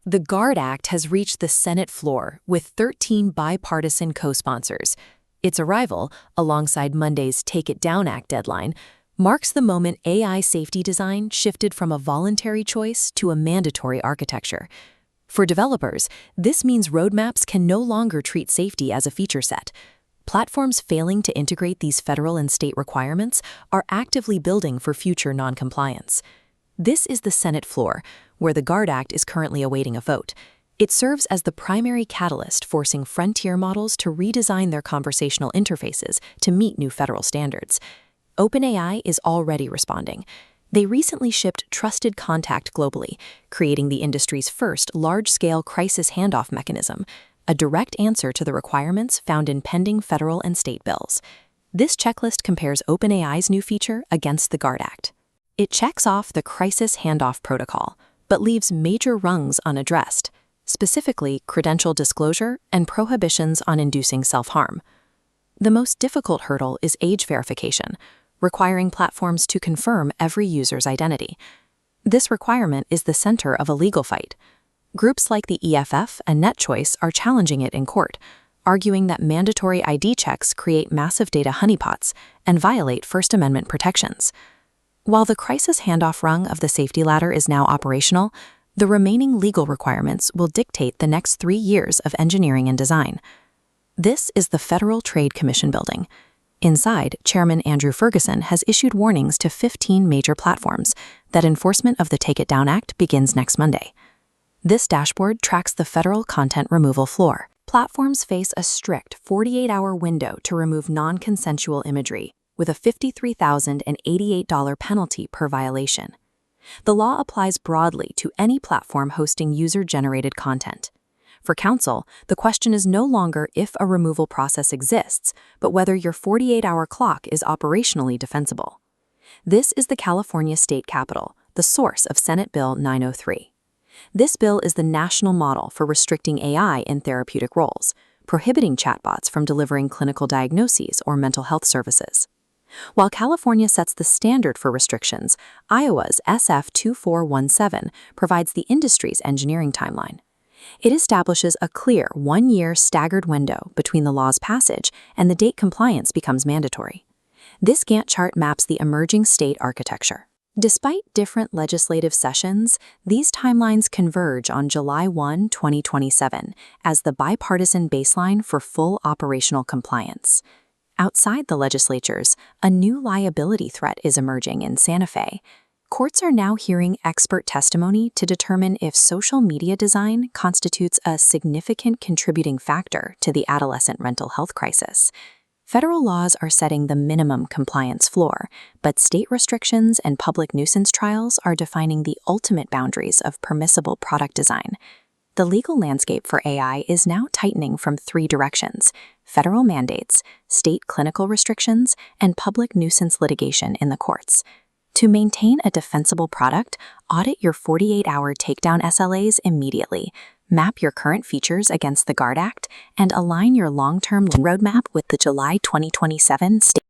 The GUARD Act has reached the Senate floor with 13 bipartisan co-sponsors. Its arrival, alongside Monday's Take It Down Act deadline, marks the moment AI safety design shifted from a voluntary choice to a mandatory architecture. For developers, this means roadmaps can no longer treat safety as a feature set. Platforms failing to integrate these federal and state requirements are actively building for future noncompliance. This is the Senate floor, where the GUARD Act is currently awaiting a vote. It serves as the primary catalyst forcing frontier models to redesign their conversational interfaces to meet new federal standards. OpenAI is already responding. They recently shipped Trusted Contact globally, creating the industry's first large-scale crisis-handoff mechanism, a direct answer to the requirements found in pending federal and state bills. This checklist compares OpenAI's new feature against the GUARD Act. It checks off the crisis-handoff protocol, but leaves major rungs unaddressed, specifically credential disclosure and prohibitions on inducing self-harm. The most difficult hurdle is age verification, requiring platforms to confirm every user's identity. This requirement is the center of a legal fight. Groups like the EFF and NetChoice are challenging it in court, arguing that mandatory ID checks create massive data honeypots and violate First Amendment protections. While the crisis handoff rung of the safety ladder is now operational, the remaining legal requirements will dictate the next 3 years of engineering and design. This is the Federal Trade Commission building. Inside, Chairman Andrew Ferguson has issued warnings to 15 major platforms that enforcement of the Take It Down Act begins next Monday. This dashboard tracks the federal content removal floor. Platforms face a strict 48-hour window to remove non-consensual imagery, with a $53,088 penalty per violation. The law applies broadly to any platform hosting user-generated content. For counsel, the question is no longer if a removal process exists, but whether your 48-hour clock is operationally defensible. This is the California State Capitol, the source of Senate Bill 903. This bill is the national model for restricting AI in therapeutic roles, prohibiting chatbots from delivering clinical diagnoses or mental health services. While California sets the standard for restrictions, Iowa's SF 2417 provides the industry's engineering timeline. It establishes a clear 1-year staggered window between the law's passage and the date compliance becomes mandatory. This Gantt chart maps the emerging state architecture. Despite different legislative sessions, these timelines converge on July 1, 2027, as the bipartisan baseline for full operational compliance. Outside the legislatures, a new liability threat is emerging in Santa Fe. Courts are now hearing expert testimony to determine if social media design constitutes a significant contributing factor to the adolescent mental health crisis. Federal laws are setting the minimum compliance floor, but state restrictions and public nuisance trials are defining the ultimate boundaries of permissible product design. The legal landscape for AI is now tightening from 3 directions: federal mandates, state clinical restrictions, and public nuisance litigation in the courts. To maintain a defensible product, audit your 48-hour takedown SLAs immediately, map your current features against the GUARD Act, and align your long-term roadmap with the July 2027 state